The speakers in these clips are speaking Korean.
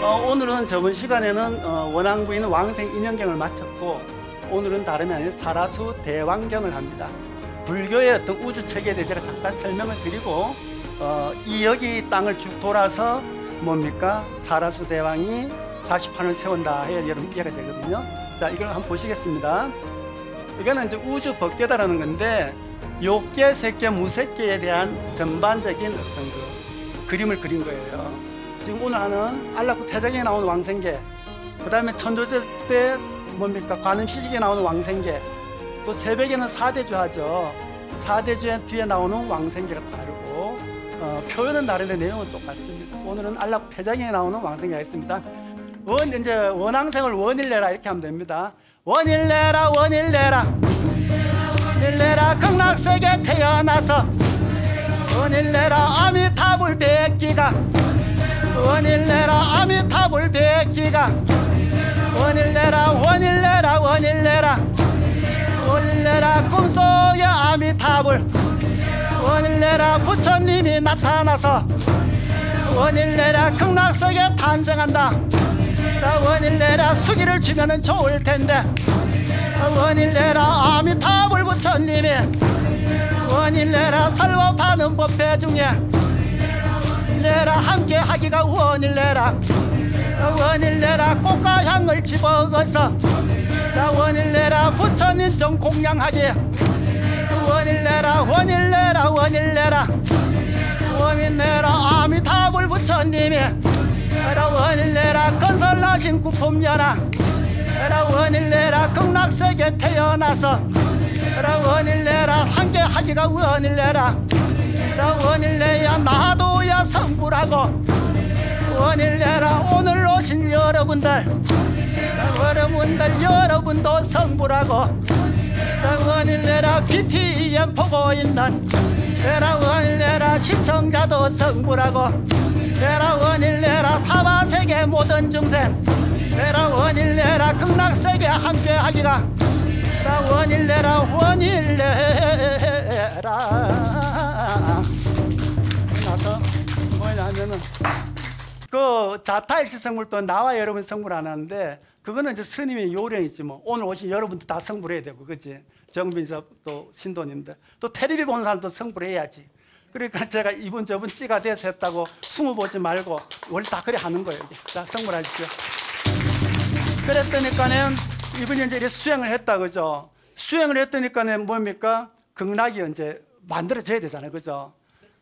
오늘은 저번 시간에는 원앙부인 왕생 인연경을 마쳤고, 오늘은 다름이 아닌 사라수 대왕경을 합니다. 불교의 어떤 우주체계에 대해서 제가 잠깐 설명을 드리고, 이 여기 땅을 쭉 돌아서 뭡니까? 사라수 대왕이 40판을 세운다 해야 여러분 이해가 되거든요. 자, 이걸 한번 보시겠습니다. 이거는 이제 우주 법계다라는 건데, 욕계, 색계, 무색계에 대한 전반적인 어떤 그림을 그린 거예요. 지금 오늘 하는 안락구 태정에 나오는 왕생계, 그 다음에 천조제 때 뭡니까? 관음시식에 나오는 왕생계, 또 새벽에는 사대주 하죠. 사대주의 뒤에 나오는 왕생계가 다르고, 표현은 다른데 내용은 똑같습니다. 오늘은 안락구 태정에 나오는 왕생계가 있습니다. 이제 원왕생을 원일내라 이렇게 하면 됩니다. 원일내라 원일내라 원일내라 극락세계 태어나서 원일내라 아미타불 백기가 원일내라 아미타불 백기가 원일내라 원일내라 원일내라 원일내라 꿈속의 아미타불 원일내라 부처님이 나타나서 원일내라 극락세계 탄생한다. 원일내라 수기를 주면은 좋을 텐데 원일내라 아미타불 부처님이 원일내라 설법하는 법회 중에 내라 함께 하기가 원일내라 원일내라 꽃과 향을 집어서 원일내라 부처님 좀 공양하기 원일내라 원일내라 원일내라 원일내라 아미타불 부처님이 원일내라 건설하신 구품연아 원일내라 극락세계 태어나서 원일내라 함께 하기가 원일내라 원일내야 나도야 성불하고 원일내라 오늘 오신 여러분들 여러분도 성불하고 원일내라 BTN 보고 있는 원일내라 시청자도 성불하고 원일내라 사바세계 모든 중생 원일내라 극락세계 함께 하기가 원일내라 원일내라. 나서 뭐냐면은 그 자타일시 성불도 나와 여러분 성불 안 하는데, 그거는 이제 스님의 요령이지 뭐. 오늘 오신 여러분도 다 성불해야 되고, 그치? 정빈섭 또 신도님들 또 텔레비 보는 사람도 성불해야지. 그러니까 제가 이분 저분 찌가 돼서 했다고 숨어 보지 말고 원래 다 그래 하는 거예요. 자, 성불하십시오. 그랬더니까는 이분이 이제 이렇게 수행을 했다, 그죠? 수행을 했더니까는 뭡니까? 극락이 이제 만들어져야 되잖아요, 그죠?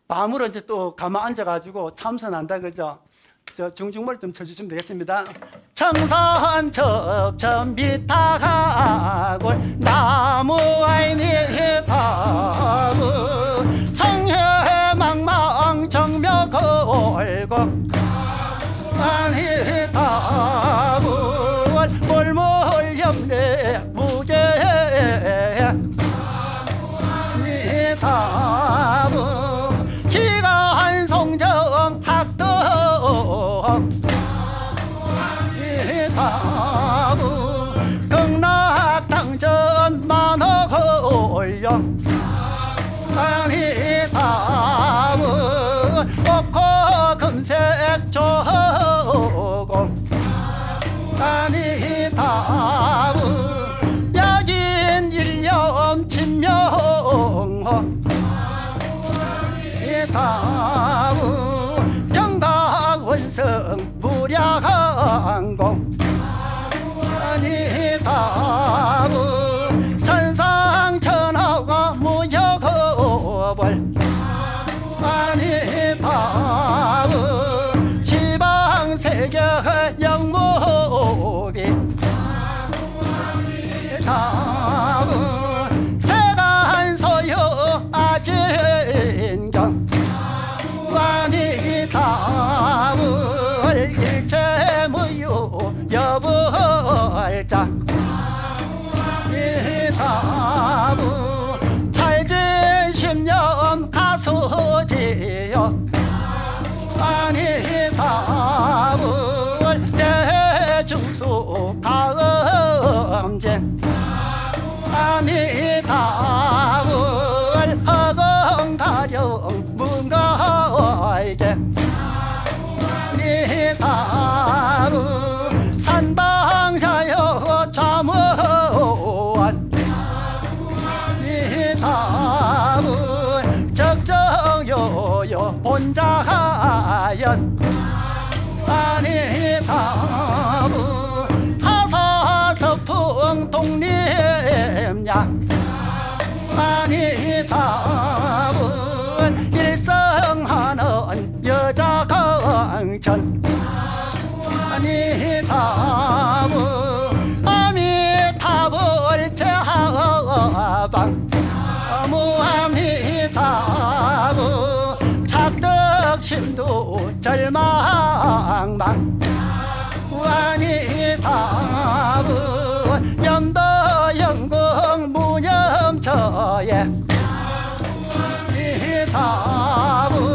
밤으로 이제 또 가만 앉아가지고 참선한다, 그죠? 저 중중몰 좀 쳐주시면 되겠습니다. 청선 첩천 비타하고 나무 아이니 타고 청해망망 정며 걸고 아니 타고 몰몰 염래 무게 니 타고 기간 송정 학덕 니 타고 극락당전 만허걸령 아니 타고 옥호 금색 조공 아니 타고 약인 일념 진명호 타고 경각원성 무량항공 아니 타고 천상천하가 무여거벌 아니 타고 시방세계 영목이 타고 세간소요 아진경 아니 타고 일체무유 여벌자 이 타고 찰진 십년 가소지요 아니 타고 대중수 가음진 아니 타고 허공가령 문가에게 니 타 아미타불 제하방 무아미타불 착덕심도 절망망 무아미타불 염도영궁 무념처에 미타불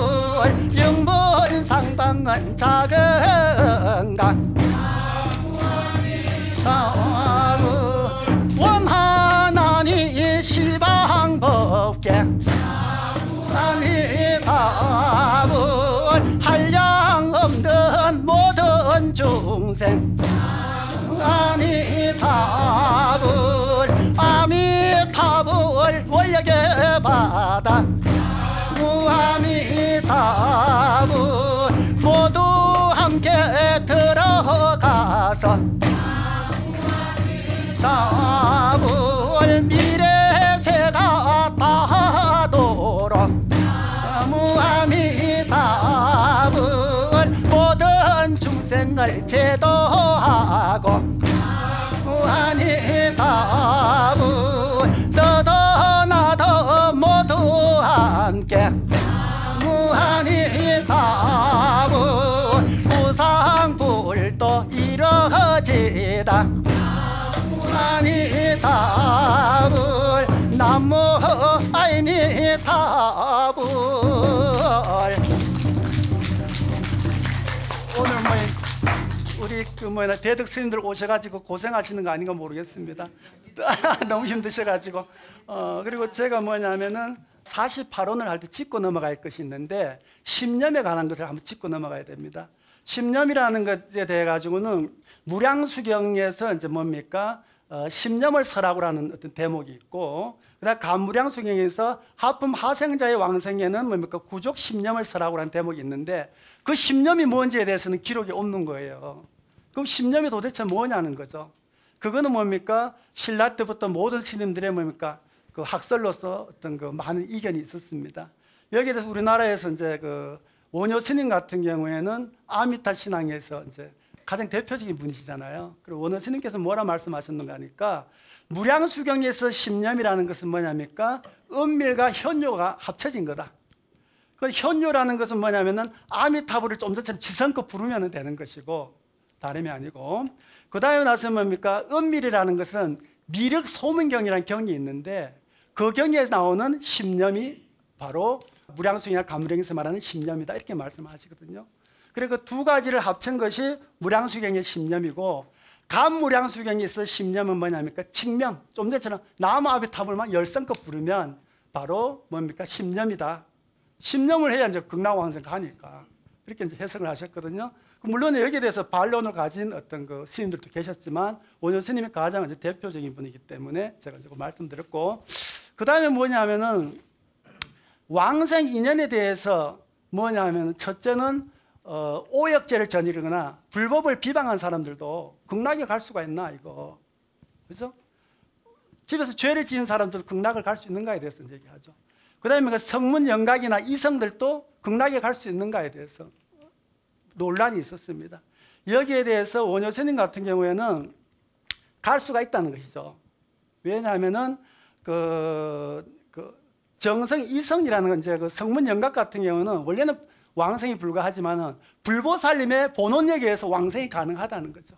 영본상방은 작은강 원하나니 시방법계 아미타불 한량 없는 모든 중생 아미타불 아미타불 원력의 바다 아미타불 모두 함께 들어가서 타불 미래세가 다도록 무아미타불 모든 중생을 제도하고 무아미타불 너도 나도 모두 함께 무아미타불 무상불도 이루어지다 아미타불 나무 아미타불. 오늘 우리 대덕 스님들 오셔가지고 고생하시는 거 아닌가 모르겠습니다. 너무 힘드셔가지고 그리고 제가 뭐냐면은 48원을 할 때 짚고 넘어갈 것이 있는데 심념에 관한 것을 한번 짚고 넘어가야 됩니다. 심념이라는 것에 대해 가지고는 무량수경에서 이제 뭡니까? 심념을 설하고라는 어떤 대목이 있고, 그다음 간무량수경에서 하품 하생자의 왕생에는 뭡니까? 구족 심념을 설하고라는 대목이 있는데 그 심념이 뭔지에 대해서는 기록이 없는 거예요. 그럼 심념이 도대체 뭐냐는 거죠. 그거는 뭡니까? 신라 때부터 모든 스님들의 뭡니까? 그 학설로서 어떤 그 많은 이견이 있었습니다. 여기에 대해서 우리나라에서 이제 그 원효 스님 같은 경우에는 아미타 신앙에서 이제 가장 대표적인 분이시잖아요. 그리고 원효 스님께서 뭐라 말씀하셨는가 하니까 무량수경에서 심념이라는 것은 뭐냐니까 은밀과 현묘가 합쳐진 거다. 그 현묘라는 것은 뭐냐면은 아미타불을 좀 전처럼 지성껏 부르면 되는 것이고 다름이 아니고, 그 다음에 나서 뭡니까? 은밀이라는 것은 미륵 소문경이라는 경이 있는데 그 경에 나오는 심념이 바로 무량수경이나 간무량에서 말하는 심념이다 이렇게 말씀하시거든요. 그리고 그 두 가지를 합친 것이 무량수경의 심념이고, 간무량수경에서 심념은 뭐냐니까 칙명, 좀 전처럼 나무 아미타불만 열성껏 부르면 바로 뭡니까? 심념이다. 심념을 해야 이제 극락왕생 가니까 이렇게 이제 해석을 하셨거든요. 물론 여기에 대해서 반론을 가진 어떤 그 스님들도 계셨지만 원효 스님이 가장 이제 대표적인 분이기 때문에 제가 조금 말씀드렸고, 그 다음에 뭐냐면은 왕생 인연에 대해서 뭐냐면 첫째는 오역죄를 저지르거나 불법을 비방한 사람들도 극락에 갈 수가 있나 이거, 그죠? 집에서 죄를 지은 사람들도 극락을 갈 수 있는가에 대해서 얘기하죠. 그 다음에 그 성문 영각이나 이성들도 극락에 갈 수 있는가에 대해서 논란이 있었습니다. 여기에 대해서 원효 스님 같은 경우에는 갈 수가 있다는 것이죠. 왜냐하면은 정성 이성이라는 건 이제 그 성문 영각 같은 경우는 원래는 왕생이 불가하지만은 불보살님의 본원력에 의해서 왕생이 가능하다는 거죠.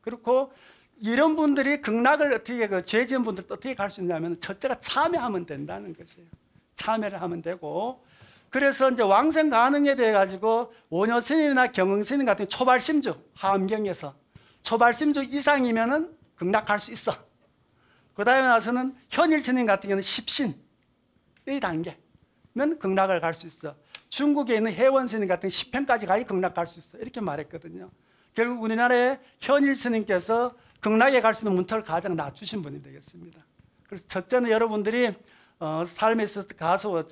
그렇고 이런 분들이 극락을 어떻게 죄 지은 분들도 어떻게 갈 수 있냐면 첫째가 참여하면 된다는 것이에요. 참여를 하면 되고, 그래서 이제 왕생 가능에 대해 가지고 원효 스님이나 경흥 스님 같은 초발심주 하암경에서 초발심주 이상이면은 극락 갈 수 있어. 그 다음에 나서는 현일 스님 같은 경우는 십신의 단계면 극락을 갈 수 있어. 중국에 있는 해원 스님 같은 10편까지 가야 극락 갈 수 있어. 이렇게 말했거든요. 결국 우리나라의 현일 스님께서 극락에 갈 수 있는 문턱을 가장 낮추신 분이 되겠습니다. 그래서 첫째는 여러분들이 삶에 있어서 가서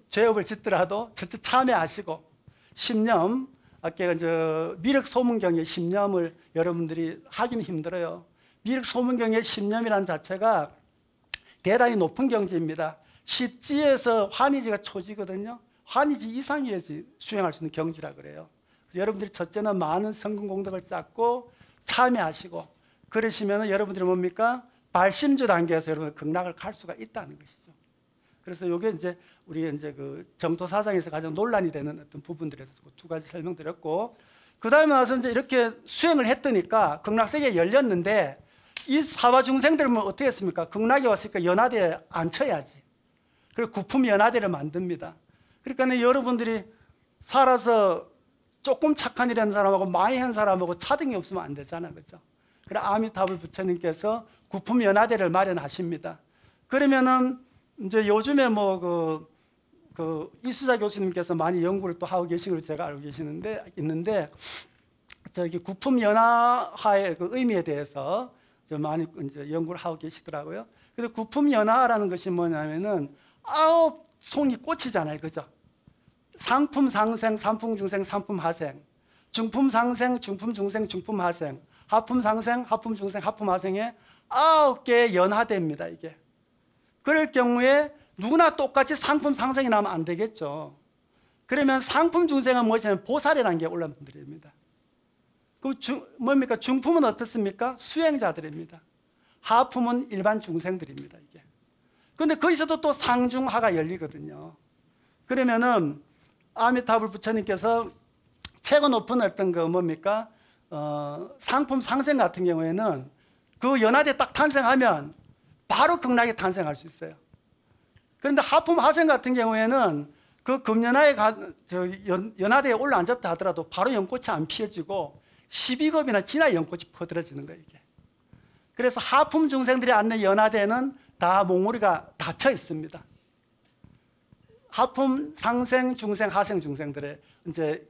죄업을 짓더라도 첫째 참여하시고, 심념, 아까 미륵 소문경의 심념을 여러분들이 하기는 힘들어요. 미륵 소문경의 심념이라는 자체가 대단히 높은 경지입니다. 십지에서 환희지가 초지거든요. 환희지 이상이어야지 수행할 수 있는 경지라 그래요. 여러분들이 첫째는 많은 성금 공덕을 쌓고 참여하시고 그러시면 여러분들이 뭡니까? 발심주 단계에서 여러분 극락을 갈 수가 있다는 것이죠. 그래서 이게 이제 우리 이제 그 정토 사상에서 가장 논란이 되는 어떤 부분들에서 두 가지 설명드렸고, 그 다음에 와서 이제 이렇게 수행을 했더니까 극락세계가 열렸는데 이 사화 중생들은 어떻게 했습니까? 극락에 왔으니까 연화대에 앉혀야지. 그리고 구품 연화대를 만듭니다. 그러니까 여러분들이 살아서 조금 착한 일 한 사람하고 많이 한 사람하고 차등이 없으면 안 되잖아, 그렇죠? 그래 아미타불 부처님께서 구품 연화대를 마련하십니다. 그러면은 이제 요즘에 뭐 이수자 교수님께서 많이 연구를 또 하고 계신 걸 제가 알고 있는데 저기 구품 연화의 그 의미에 대해서 많이 이제 연구를 하고 계시더라고요. 그래서 구품 연화라는 것이 뭐냐면은 9송이 꽃이잖아요, 그죠? 상품 상생, 상품 중생, 상품 하생, 중품 상생, 중품 중생, 중품 하생, 하품 상생, 하품 중생, 하품 하생의 9개의 연화대입니다, 이게. 그럴 경우에 누구나 똑같이 상품 상생이 나오면 안 되겠죠. 그러면 상품 중생은 무엇이냐면 보살이라는 게 올라온 분들입니다. 그럼 뭡니까? 중품은 어떻습니까? 수행자들입니다. 하품은 일반 중생들입니다, 이게. 그런데 거기서도 또 상중하가 열리거든요. 그러면은 아미타불 부처님께서 최고 높은 어떤 그 뭡니까? 상품 상생 같은 경우에는 그 연화대 딱 탄생하면 바로 극락에 탄생할 수 있어요. 그런데 하품 하생 같은 경우에는 그 금연화에 연화대에 올라앉았다 하더라도 바로 연꽃이 안 피어지고 12급이나 지나 연꽃이 퍼들어지는 거예요, 이게. 그래서 하품 중생들이 앉는 연화대는 다 몽우리가 닫혀 있습니다. 하품 상생, 중생, 하생 중생들의 이제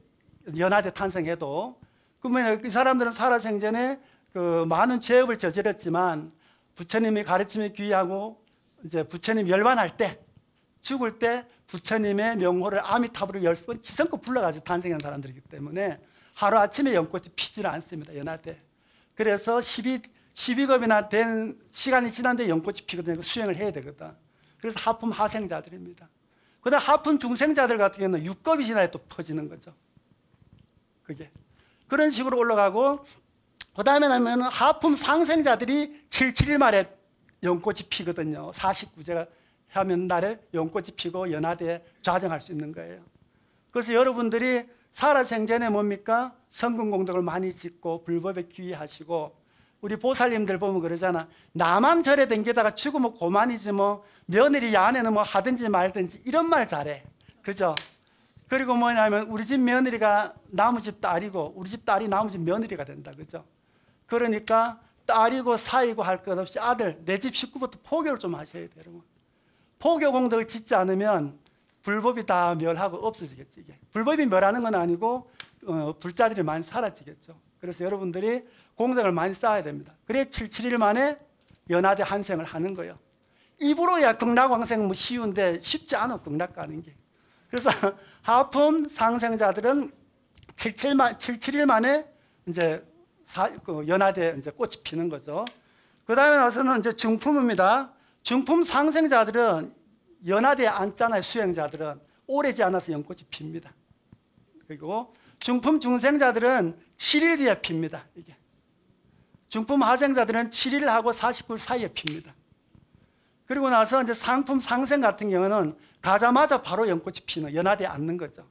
연화대 탄생해도 그러면 이 사람들은 살아생전에 그 많은 죄업을 저질렀지만 부처님의 가르침에 귀하고 이제 부처님 열반할 때 죽을 때 부처님의 명호를 아미타불을 10번 지성껏 불러가지고 탄생한 사람들이기 때문에 하루아침에 연꽃이 피지를 않습니다, 연화대. 그래서 12급이나 된 시간이 지난데 연꽃이 피거든요. 수행을 해야 되거든. 그래서 하품 하생자들입니다. 그 다음 하품 중생자들 같은 경우는 6급이 지나야 또 퍼지는 거죠. 그게. 그런 식으로 올라가고, 그 다음에 나면 하품 상생자들이 77일 만에 연꽃이 피거든요. 49제가 하면 날에 연꽃이 피고 연화대에 좌정할 수 있는 거예요. 그래서 여러분들이 살아생전에 뭡니까? 성금공덕을 많이 짓고 불법에 귀의하시고, 우리 보살님들 보면 그러잖아. 나만 절에 댕기다가 죽으면 고만이지 뭐 며느리 야내는 뭐 하든지 말든지 이런 말 잘해. 그죠? 그리고 뭐냐면 우리 집 며느리가 나무 집 딸이고 우리 집 딸이 나무 집 며느리가 된다. 그죠? 그러니까 딸이고 사이고 할 것 없이 아들, 내 집 식구부터 포교를 좀 하셔야 돼요, 여러분. 포교 공덕을 짓지 않으면 불법이 다 멸하고 없어지겠지, 이게. 불법이 멸하는 건 아니고 불자들이 많이 사라지겠죠. 그래서 여러분들이 공덕을 많이 쌓아야 됩니다. 그래 77일 만에 연화대 한생을 하는 거예요. 입으로야 극락왕생 뭐 쉬운데 쉽지 않아, 극락 가는 게. 그래서 하품 상생자들은 77일 만에 이제 연화대 이제 꽃이 피는 거죠. 그 다음에 나서는 이제 중품입니다. 중품 상생자들은 연화대에 앉잖아요. 수행자들은 오래지 않아서 연꽃이 핍니다. 그리고 중품 중생자들은 7일 뒤에 핍니다. 이게. 중품 하생자들은 7일하고 49일 사이에 핍니다. 그리고 나서 이제 상품 상생 같은 경우는 가자마자 바로 연꽃이 피는, 연화대에 앉는 거죠.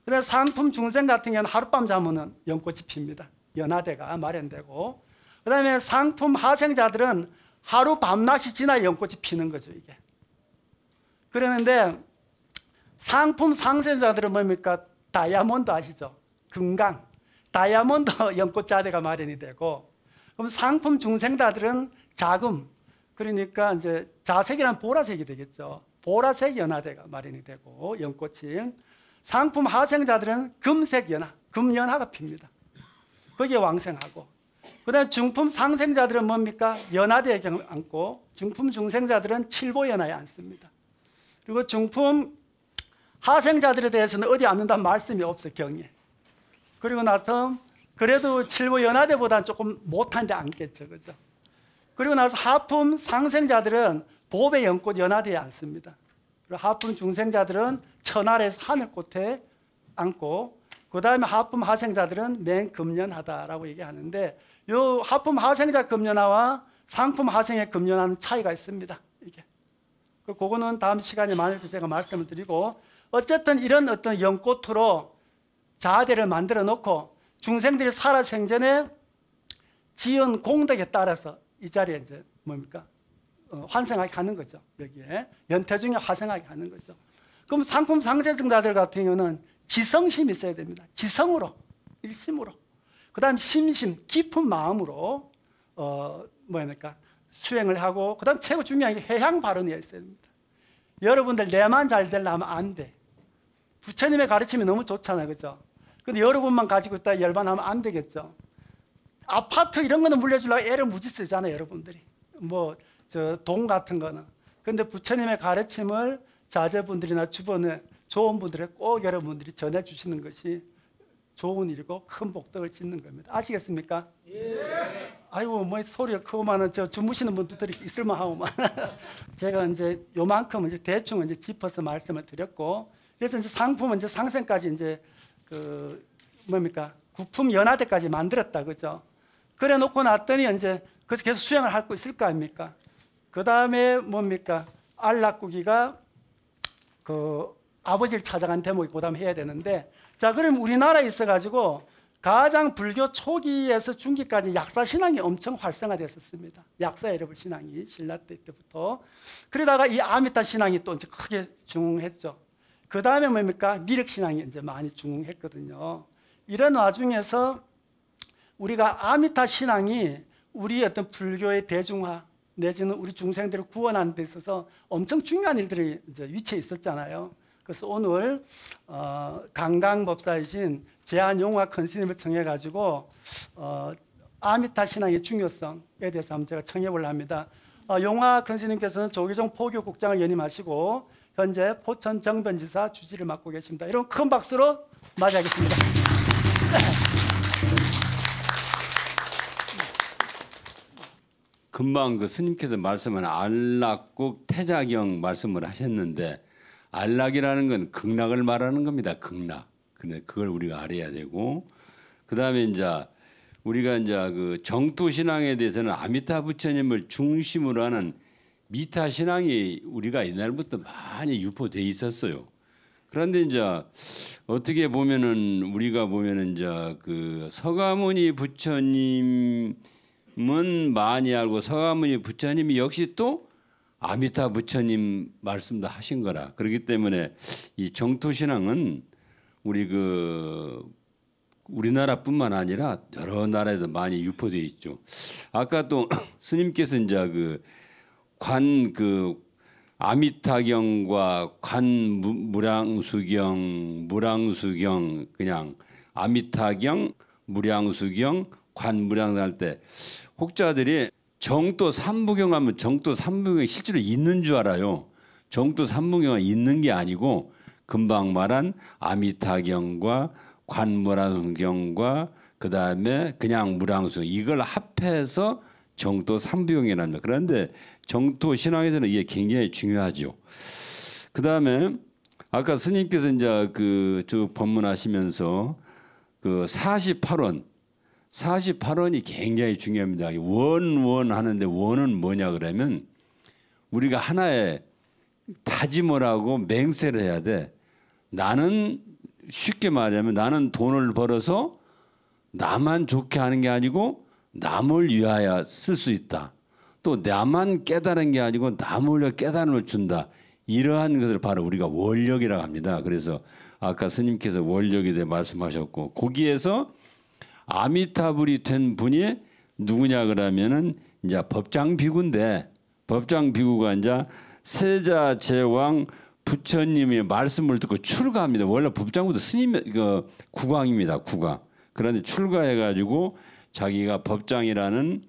그래서 상품 중생 같은 경우는 하룻밤 자면은 연꽃이 핍니다. 연화대가 마련되고. 그 다음에 상품 하생자들은 하루 밤낮이 지나 연꽃이 피는 거죠, 이게. 그러는데 상품 상생자들은 뭡니까? 다이아몬드 아시죠? 금강. 다이아몬드 연꽃자대가 마련이 되고, 그럼 상품 중생자들은 자금. 그러니까 이제 자색이란 보라색이 되겠죠. 보라색 연화대가 마련이 되고, 연꽃이. 상품 하생자들은 금색 연화, 금연화가 핍니다. 거기에 왕생하고. 그 다음에 중품 상생자들은 뭡니까? 연화대에 앉고, 중품 중생자들은 칠보연화에 앉습니다. 그리고 중품 하생자들에 대해서는 어디 앉는다는 말씀이 없어요, 경에. 그리고 나서 그래도 칠보연화대보다는 조금 못한데 앉겠죠, 그죠? 그리고 나서 하품 상생자들은 보배 연꽃 연화대에 앉습니다. 그리고 하품 중생자들은 천하에서 하늘꽃에 앉고, 그 다음에 하품 하생자들은 맹금연하다라고 얘기하는데, 요 하품 하생자 금연화와 상품 하생의 금연화는 차이가 있습니다. 이게. 그거는 다음 시간에 많이 제가 말씀을 드리고, 어쨌든 이런 어떤 연꽃으로 자아대를 만들어 놓고 중생들이 살아생전에 지은 공덕에 따라서 이 자리에 이제 뭡니까? 환생하게 하는 거죠. 여기에 연태 중에 화생하게 하는 거죠. 그럼 상품 상세증자들 같은 경우는 지성심이 있어야 됩니다. 지성으로, 일심으로. 그 다음 심심, 깊은 마음으로 뭡니까? 수행을 하고, 그 다음 최고 중요한 게 회향 발언이 있어야 됩니다. 여러분들 내만 잘 되려면 안 돼. 부처님의 가르침이 너무 좋잖아요, 그죠? 근데 여러분만 가지고 있다 열반하면 안 되겠죠. 아파트 이런 거는 물려주려고 애를 무지 쓰잖아요, 여러분들이. 돈 같은 거는. 근데 부처님의 가르침을 자제분들이나 주변에 좋은 분들에 꼭 여러분들이 전해주시는 것이 좋은 일이고 큰 복덕을 짓는 겁니다. 아시겠습니까? 예. 아이고, 뭐 소리가 크고만은 주무시는 분들이 있을만 하고만. 제가 이제 요만큼 이제 대충 이제 짚어서 말씀을 드렸고, 그래서 이제 상품은 이제 상생까지 이제 구품 연화대까지 만들었다, 그죠? 그래 놓고 났더니 이제 그래서 계속 수행을 할 거 있을 거 아닙니까? 그 다음에 안락구기가 아버지를 찾아간 대목이 그 다음에 해야 되는데, 자, 그럼 우리나라에 있어가지고 가장 불교 초기에서 중기까지 약사신앙이 엄청 활성화됐었습니다. 약사여러분 신앙이 신라 때부터. 그러다가 이 아미타 신앙이 또 이제 크게 중흥했죠. 그 다음에 미륵신앙이 이제 많이 중흥했거든요. 이런 와중에서 우리가 아미타 신앙이 우리 어떤 불교의 대중화 내지는 우리 중생들을 구원하는 데 있어서 엄청 중요한 일들이 이제 위치해 있었잖아요. 그래서 오늘 강강법사이신 제한용화 큰스님을 청해가지고 아미타 신앙의 중요성에 대해서 한번 제가 청해보려 합니다. 용화 큰스님께서는 조계종 포교국장을 연임하시고 현재 포천 정변지사 주지를 맡고 계십니다. 이런 큰 박수로 맞이하겠습니다. 금방 그 스님께서 말씀한 안락국 태자경 말씀을 하셨는데, 안락이라는 건 극락을 말하는 겁니다. 극락. 근데 그걸 우리가 알아야 되고, 그 다음에 이제 우리가 이제 그 정토 신앙에 대해서는 아미타 부처님을 중심으로 하는 미타 신앙이 우리가 옛날부터 많이 유포돼 있었어요. 그런데 이제 어떻게 보면은 우리가 보면은 이제 그 서가모니 부처님은 많이 알고, 서가모니 부처님이 역시 또 아미타 부처님 말씀도 하신 거라. 그렇기 때문에 이 정토 신앙은 우리나라뿐만 아니라 여러 나라에도 많이 유포되어 있죠. 아까 또 스님께서 이제 아미타경과 무량수경, 그냥 아미타경, 무량수경, 관무량 할 때 혹자들이 정도 삼부경 하면 정도 삼부경이 실제로 있는 줄 알아요. 정도 삼부경은 있는 게 아니고 금방 말한 아미타경과 관무량수경과 그 다음에 그냥 무량수경, 이걸 합해서 정도 삼부경이랍니다. 그런데 정토 신앙에서는 이게 굉장히 중요하죠. 그 다음에 아까 스님께서 이제 쭉 법문하시면서 48원이 굉장히 중요합니다. 원 하는데 원은 뭐냐 그러면 우리가 하나의 다짐을 하고 맹세를 해야 돼. 나는 쉽게 말하면 나는 돈을 벌어서 나만 좋게 하는 게 아니고 남을 위하여 쓸 수 있다. 또 나만 깨달은 게 아니고 남을 위해 깨달음을 준다. 이러한 것을 바로 우리가 원력이라고 합니다. 그래서 아까 스님께서 원력에 대해 말씀하셨고, 거기에서 아미타불이 된 분이 누구냐 그러면은 이제 법장비구인데, 법장비구가 이제 세자제왕 부처님의 말씀을 듣고 출가합니다. 원래 법장부도 스님 국왕입니다. 국왕. 그런데 출가해가지고 자기가 법장이라는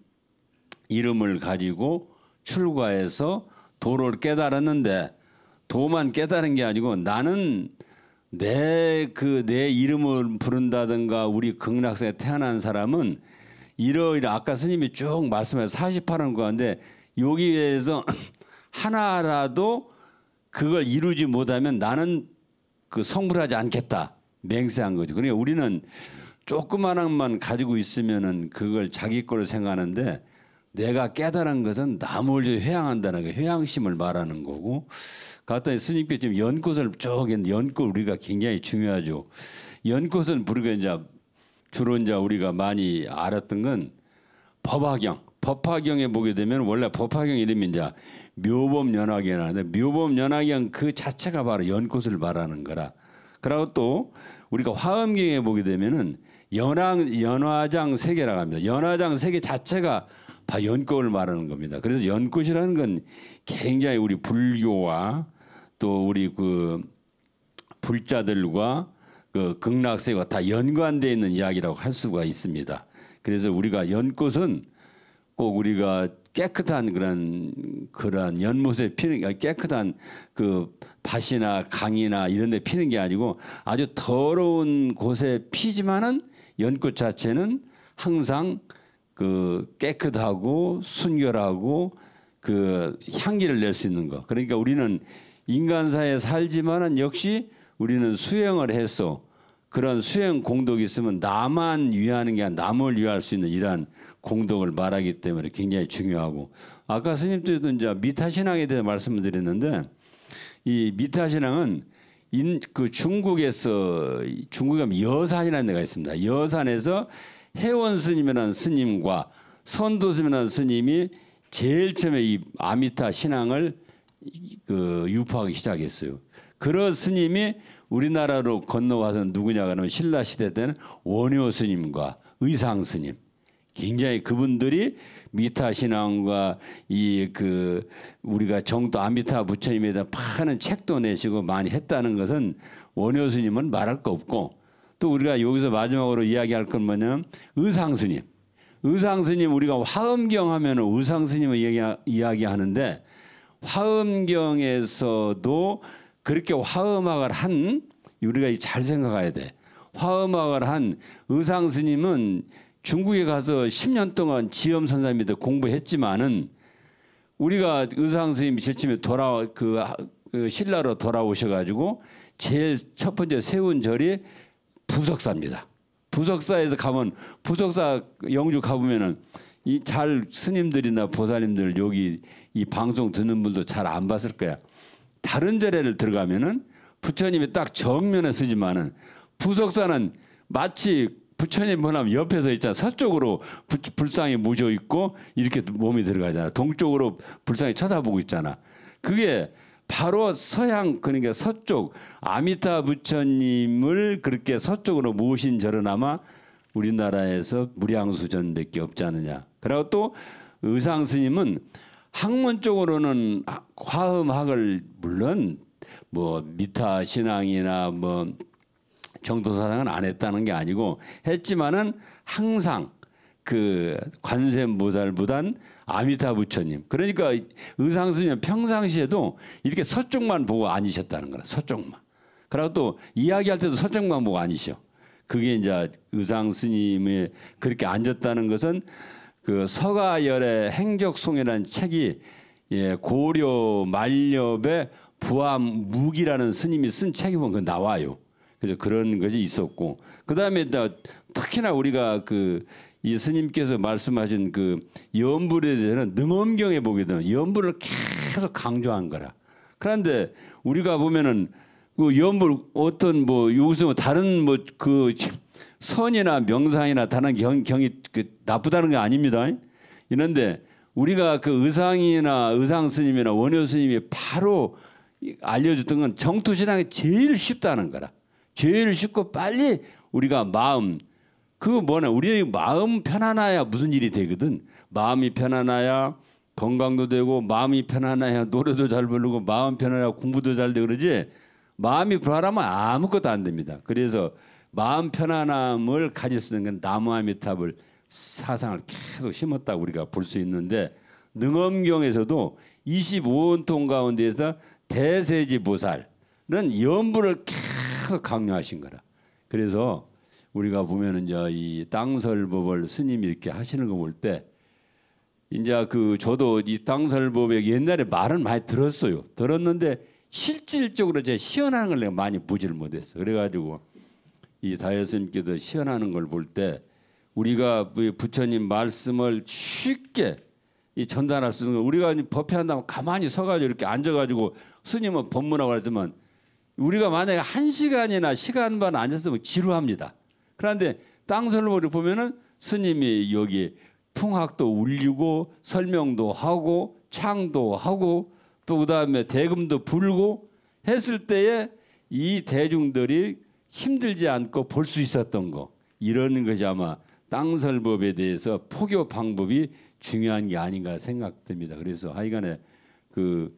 이름을 가지고 출가해서 도를 깨달았는데, 도만 깨달은 게 아니고 나는 내 이름을 부른다든가 우리 극락세에 태어난 사람은 이러이러 아까 스님이 쭉 말씀해서 48원 가운데 여기에서 하나라도 그걸 이루지 못하면 나는 성불하지 않겠다. 맹세한 거죠. 그러니까 우리는 조그마한만 가지고 있으면은 그걸 자기 거로 생각하는데 내가 깨달은 것은 남을 회양한다는 거, 회양심을 말하는 거고. 갔더니 스님께 지금 연꽃을 쭉 했는데 연꽃 우리가 굉장히 중요하죠. 연꽃은 우리가 이제 주로 이제 우리가 많이 알았던 건 법화경. 법화경에 보게 되면 원래 법화경 이름이 이제 묘법연화경이라는데 묘법연화경 그 자체가 바로 연꽃을 말하는 거라. 그리고 또 우리가 화엄경에 보게 되면은 연화장 세계라고 합니다. 연화장 세계 자체가 다 연꽃을 말하는 겁니다. 그래서 연꽃이라는 건 굉장히 우리 불교와 또 우리 그 불자들과 그 극락세계와 다 연관되어 있는 이야기라고 할 수가 있습니다. 그래서 우리가 연꽃은 꼭 우리가 깨끗한 그런 연못에 피는 깨끗한 그 밭이나 강이나 이런 데 피는 게 아니고 아주 더러운 곳에 피지만은 연꽃 자체는 항상 그 깨끗하고 순결하고 그 향기를 낼 수 있는 거. 그러니까 우리는 인간사에 살지만은 역시 우리는 수행을 해서 그런 수행 공덕이 있으면 나만 위하는 게 아니라 남을 위할 수 있는 이러한 공덕을 말하기 때문에 굉장히 중요하고, 아까 스님들도 이제 미타신앙에 대해 말씀을 드렸는데 이 미타신앙은 그 중국에 가면 여산이라는 데가 있습니다. 여산에서 해원 스님이라는 스님과 선도 스님이라는 스님이 제일 처음에 이 아미타 신앙을 그 유포하기 시작했어요. 그런 스님이 우리나라로 건너와서 누구냐 하면 신라 시대 때는 원효 스님과 의상 스님, 굉장히 그분들이 미타 신앙과 이 그 우리가 정도 아미타 부처님에 대한 많은 책도 내시고 많이 했다는 것은 원효 스님은 말할 거 없고, 또 우리가 여기서 마지막으로 이야기할 건 뭐냐면 의상 스님. 의상 스님 우리가 화엄경 하면은 의상 스님을 이야기하는데 화엄경에서도 그렇게 화엄학을 한, 우리가 잘 생각해야 돼. 화엄학을 한 의상 스님은 중국에 가서 10년 동안 지엄 선생님한테 공부했지만은 우리가 의상 스님이 제쯤에 신라로 돌아오셔가지고 제일 첫 번째 세운 절이 부석사입니다. 부석사에서 가면 부석사 영주 가보면은 이 스님들이나 보살님들 여기 이 방송 듣는 분도 잘 안 봤을 거야. 다른 절에를 들어가면은 부처님이 딱 정면에 서지만은 부석사는 마치 부처님 보면 옆에서 있잖아. 서쪽으로 불상이 묻어 있고 이렇게 몸이 들어가잖아. 동쪽으로 불상이 쳐다보고 있잖아. 그게 바로 서양, 그러니까 서쪽 아미타 부처님을 그렇게 서쪽으로 모신 절은 아마 우리나라에서 무량수전밖에 없지 않느냐. 그리고 또 의상 스님은 학문 쪽으로는 화엄학을 물론 뭐 미타 신앙이나 뭐 정도사상은 안 했다는 게 아니고 했지만은 항상 그 관세음보살보단 아미타 부처님, 그러니까 의상 스님은 평상시에도 이렇게 서쪽만 보고 앉으셨다는 거라. 서쪽만. 그리고 또 이야기할 때도 서쪽만 보고 앉으셔. 그게 이제 의상 스님이 그렇게 앉았다는 것은 그 서가열의 행적송이라는 책이 고려 말엽의 부암묵이라는 스님이 쓴 책이 보면 그 나와요. 그래서 그런 것이 있었고, 그 다음에 특히나 우리가 이 스님께서 말씀하신 그 연불에 대해서는 능엄경에 보게 되면 연불을 계속 강조한 거라. 그런데 우리가 보면은 그 연불 어떤 뭐 여기서 다른 뭐 그 선이나 명상이나 다른 경이 나쁘다는 게 아닙니다. 이런데 우리가 그 의상이나 의상 스님이나 원효 스님이 바로 알려줬던 건 정토신앙이 제일 쉽다는 거라. 제일 쉽고 빨리 우리가 마음, 우리 마음 편안해야 무슨 일이 되거든. 마음이 편안해야 건강도 되고, 마음이 편안해야 노래도 잘 부르고, 마음 편안해야 공부도 잘 되고 그러지. 마음이 불안하면 아무것도 안 됩니다. 그래서 마음 편안함을 가질 수 있는 건 나무아미타불 사상을 계속 심었다고 우리가 볼 수 있는데, 능엄경에서도 25원통 가운데에서 대세지 보살은 연불을 계속 강요하신 거라. 그래서 우리가 보면은 이제 이 땅설법을 스님이 이렇게 하시는 거 볼 때, 이제 저도 이 땅설법에 옛날에 말은 많이 들었어요. 들었는데 실질적으로 제 시연하는 걸 내가 많이 보지를 못했어. 그래가지고 이 다혜스님께서 시연하는 걸 볼 때 우리가 부처님 말씀을 쉽게 이 전달할 수 있는 거, 우리가 법회한다면 가만히 서가지고 이렇게 앉아가지고 스님은 법문하고 하지만 우리가 만약에 1시간이나 시간 반 앉았으면 지루합니다. 그런데 땅설보를 보면은 스님이 여기 풍악도 울리고 설명도 하고 창도 하고 또 그다음에 대금도 불고 했을 때에 이 대중들이 힘들지 않고 볼 수 있었던 거, 이런 것이 아마 땅설법에 대해서 포교 방법이 중요한 게 아닌가 생각됩니다. 그래서 하여간에 그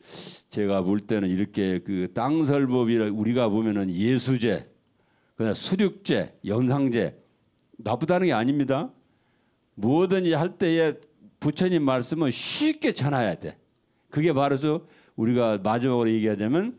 제가 볼 때는 이렇게 그 땅설법이라 우리가 보면은 예수제, 그다음 수륙제, 연상제 나쁘다는 게 아닙니다. 뭐든지 할 때에 부처님 말씀은 쉽게 전해야 돼. 그게 바로 우리가 마지막으로 얘기하자면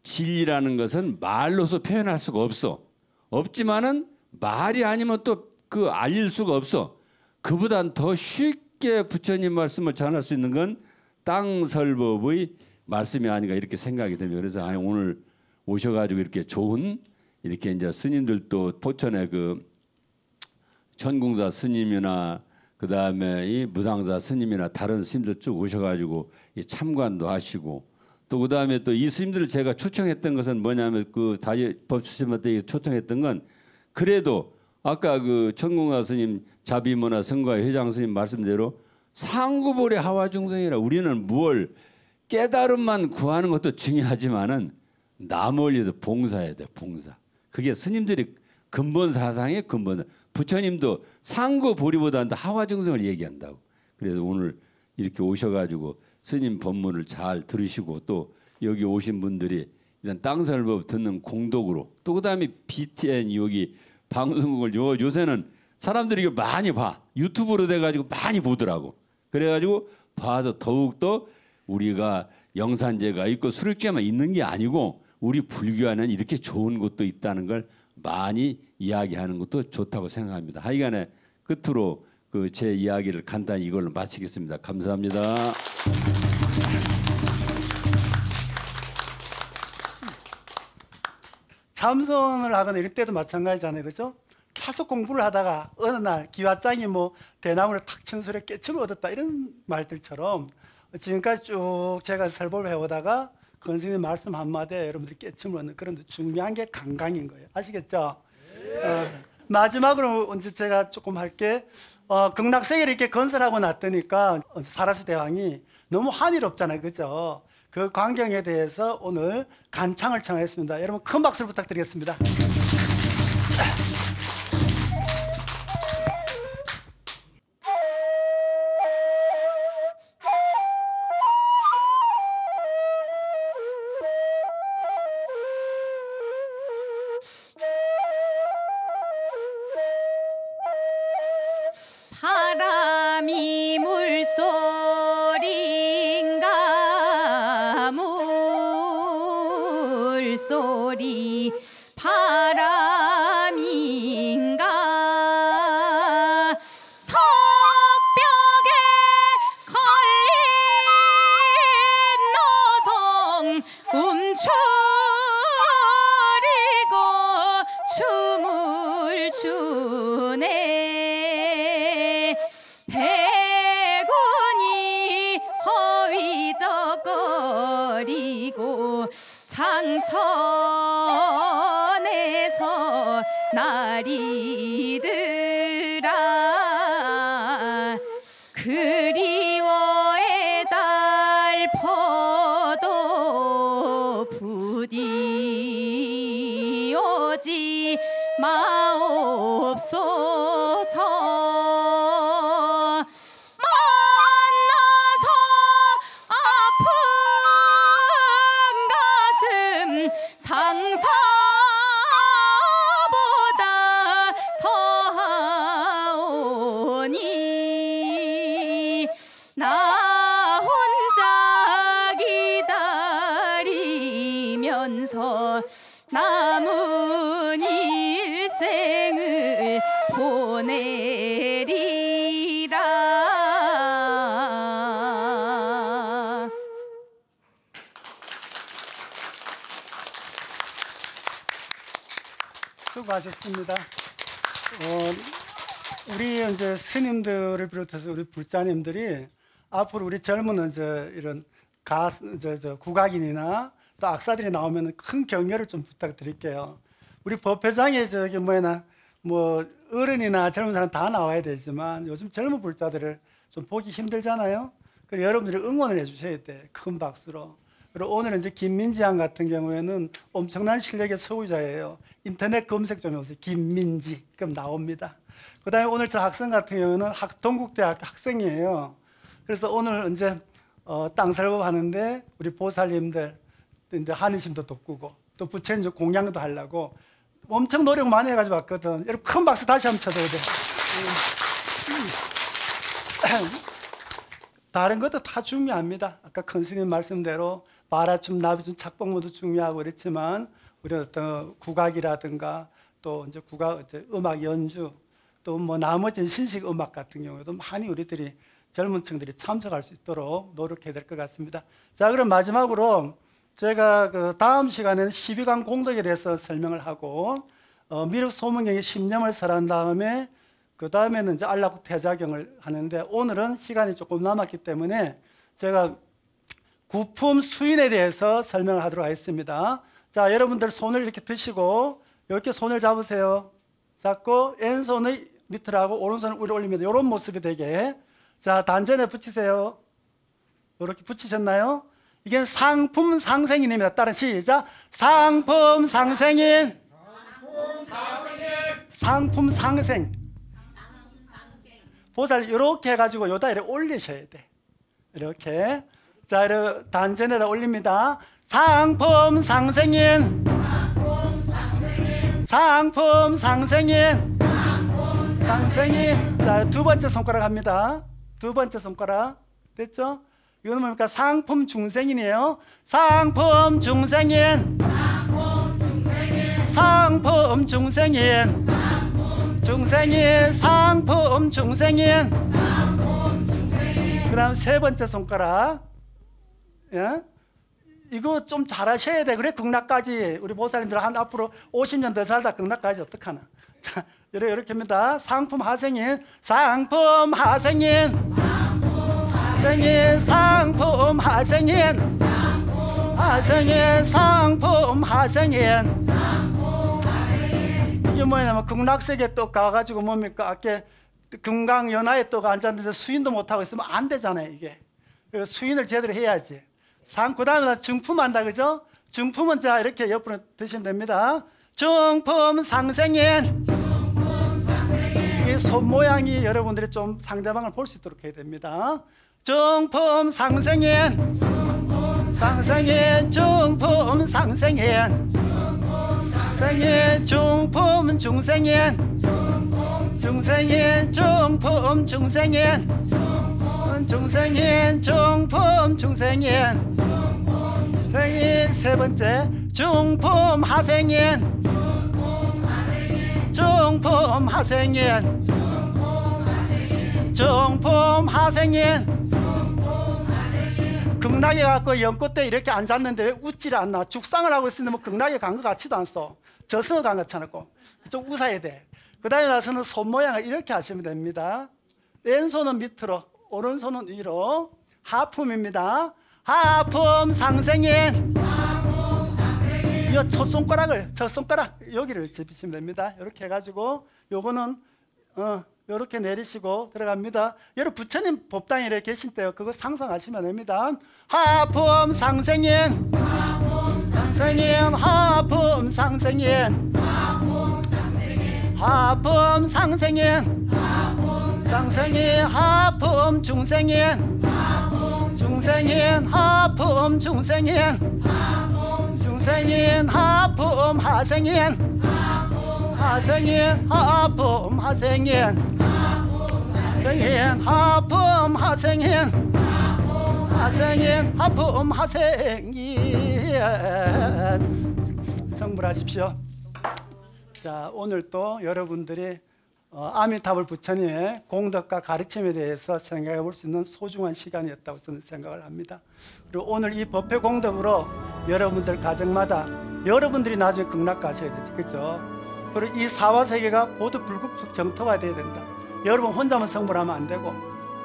진리라는 것은 말로서 표현할 수가 없어. 없지만은 말이 아니면 또 그 알릴 수가 없어. 그보단 더 쉽게 부처님 말씀을 전할 수 있는 건 땅설법의 말씀이 아닌가 이렇게 생각이 됩니다. 그래서 오늘 오셔가지고 이렇게 좋은 이렇게 이제 스님들도 포천에 그 천궁사 스님이나 그 다음에 이 무당사 스님이나 다른 스님들 쭉 오셔가지고 이 참관도 하시고 또 그 다음에 또 이 스님들을 제가 초청했던 것은 뭐냐면 그 법수심한테 초청했던 건 그래도 아까 그 천궁사 스님 자비문화 성가의 회장 스님 말씀대로 상구보리 하와중생이라 우리는 무얼 깨달음만 구하는 것도 중요하지만은 남을 위해서 봉사해야 돼. 봉사. 그게 스님들이 근본 사상의 근본. 부처님도 상구보리보다는 하와중생을 얘기한다고. 그래서 오늘 이렇게 오셔가지고 스님 법문을 잘 들으시고 또 여기 오신 분들이 일단 땅설법 듣는 공덕으로 또 그다음에 BTN 여기 방송국을 요새는 사람들이 이거 많이 봐. 유튜브로 돼가지고 많이 보더라고. 그래가지고 봐서 더욱더 우리가 영산제가 있고 수력제만 있는 게 아니고 우리 불교 안에는 이렇게 좋은 것도 있다는 걸 많이 이야기하는 것도 좋다고 생각합니다. 하여간에 끝으로 그 제 이야기를 간단히 이걸로 마치겠습니다. 감사합니다. 참선을 하거나 이럴 때도 마찬가지잖아요, 그죠? 계속 공부를 하다가 어느 날 기와장이 뭐 대나무를 탁 친 소리에 깨침을 얻었다 이런 말들처럼 지금까지 쭉 제가 설법을 해오다가 권스님 말씀 한마디에 여러분들이 깨침을 얻는 그런 중요한 게 강강인 거예요. 아시겠죠? 마지막으로 언제 제가 조금 할게 극락세계를 이렇게 건설하고 났더니까 사라수 대왕이 너무 한이롭잖아요, 그죠? 그 광경에 대해서 오늘 간창을 청했습니다. 여러분 큰 박수를 부탁드리겠습니다. 바람이 물소리인가 물소리 바람인가 석벽에 걸린 노성 움츠리고 춤을 추네 백운이 허위적거리고 장천에서 나리더라 그리워의 달포도 부디 오지 마옵소서 만나서 아픈 가슴 상사보다 더하오니 나 혼자 기다리면서 남은 일생을 보내리라. 수고하셨습니다. 우리 이제 스님들을 비롯해서 우리 불자님들이 앞으로 우리 젊은 이제 이런 국악인이나 또 악사들이 나오면 큰 격려를 좀 부탁드릴게요. 우리 법회장에 저기 뭐 어른이나 젊은 사람 다 나와야 되지만 요즘 젊은 불자들을 좀 보기 힘들잖아요. 그래서 여러분들이 응원을 해주셔야 돼. 큰 박수로. 그리고 오늘 이제 김민지 양 같은 경우에는 엄청난 실력의 소유자예요. 인터넷 검색 좀 해보세요. 김민지. 그럼 나옵니다. 그 다음에 오늘 저 학생 같은 경우는 동국대학 학생이에요. 그래서 오늘 이제 땅살법 하는데 우리 보살님들 이제 한의심도 돋구고 또 부처님 공양도 하려고 엄청 노력 많이 해가지고 왔거든. 여러분 큰 박수 다시 한번 쳐줘야 돼. 다른 것도 다 중요합니다. 아까 큰 스님 말씀대로 바라춤, 나비춤, 착복무도 중요하고 그랬지만 우리 어떤 국악이라든가 또 이제 음악 연주 또 뭐 나머지 신식 음악 같은 경우에도 많이 우리들이 젊은 층들이 참석할 수 있도록 노력해야 될 것 같습니다. 자, 그럼 마지막으로 제가 그 다음 시간에는 12강 공덕에 대해서 설명을 하고 미륵 소문경의 신념을 설한 다음에 그 다음에는 이제 안락국 태자경을 하는데 오늘은 시간이 조금 남았기 때문에 제가 구품 수인에 대해서 설명을 하도록 하겠습니다. 자, 여러분들 손을 이렇게 드시고 이렇게 손을 잡으세요. 잡고 왼손의 밑으로 하고 오른손을 위로 올립니다. 이런 모습이 되게. 자, 단전에 붙이세요. 이렇게 붙이셨나요? 이게 상품 상생인입니다. 따라 시작. 상품 상생인. 상품 상생. 보살 이렇게 해가지고 요다 이렇게 올리셔야 돼. 이렇게. 자, 이렇게 단전에다 올립니다. 상품 상생인. 상품 상생인. 상생인. 자, 두 번째 손가락 합니다. 두 번째 손가락. 됐죠? 이거는 뭡니까? 상품 중생인이에요. 상품 중생인. 상품 중생인. 중생인. 상품 중생인. 그 다음 세 번째 손가락. 예? 이거 좀 잘하셔야 돼. 그래 극락까지 우리 보살님들 한 앞으로 50년 더 살다 극락까지 어떡하나. 자, 이렇게 합니다. 상품 하생인. 상품 하생인. 하생인. 상품 하생인. 하생인. 상품 하생인. 이게 뭐냐면 극락세계 또 가가지고 뭡니까? 아까 금강연화에 또 앉았는데 수인도 못하고 있으면 안 되잖아요. 이게 수인을 제대로 해야지. 그 다음에 중품한다, 그죠? 중품은 자 이렇게 옆으로 드시면 됩니다. 중품 상생인. 이 손 모양이 여러분들이 좀 상대방을 볼 수 있도록 해야 됩니다. 중품 상생인. 상생인. 중품 상생인. 상생인. 중품 중생인. 중생인. 중품 중생인. 중생인. 중품 중생인. 중생인. 세 번째 중품 하생인. 중품 하생인. 중품 하생인. 극락에 가고 연꽃 때 이렇게 앉았는데 왜 웃질 않나? 죽상을 하고 있으면 뭐 극락에 간 것 같지도 않소. 저승을 간 것처럼 좀 웃어야 돼. 그 다음에 나서는 손 모양을 이렇게 하시면 됩니다. 왼손은 밑으로 오른손은 위로. 하품입니다. 하품 상생인. 이 첫 손가락 여기를 집히시면 됩니다. 이렇게 해가지고 요거는 이렇게 내리시고 들어갑니다. 여러분 부처님 법당에 이렇게 계실 때요. 그거 상상하시면 됩니다. 하품 상생인. 상생인. 하품 상생인. 하품 상생인. 상생인. 하품 중생인. 중생인. 하품 중생인. 중생인. 하품 하생인. 하생인. 하품 하생인. 하생인. 하품 하생인. 하생인. 하품 하생인. 성불하십시오. 자, 오늘 또 여러분들이 아미타불 부처님의 공덕과 가르침에 대해서 생각해 볼 수 있는 소중한 시간이었다고 저는 생각을 합니다. 그리고 오늘 이 법회 공덕으로 여러분들 가정마다 여러분들이 나중에 극락 가셔야 되지, 그죠? 그리고 이 사화 세계가 모두 불국 정토가 돼야 된다. 여러분 혼자만 성불하면 안 되고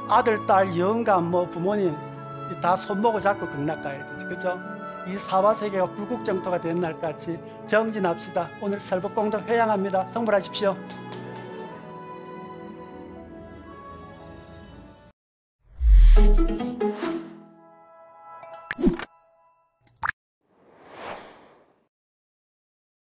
아들, 딸, 영감, 뭐 부모님 다 손목을 잡고 극락가야 되지. 그죠? 이 사화 세계가 불국 정토가 된 날까지 정진합시다. 오늘 설법공덕 회양합니다. 성불하십시오.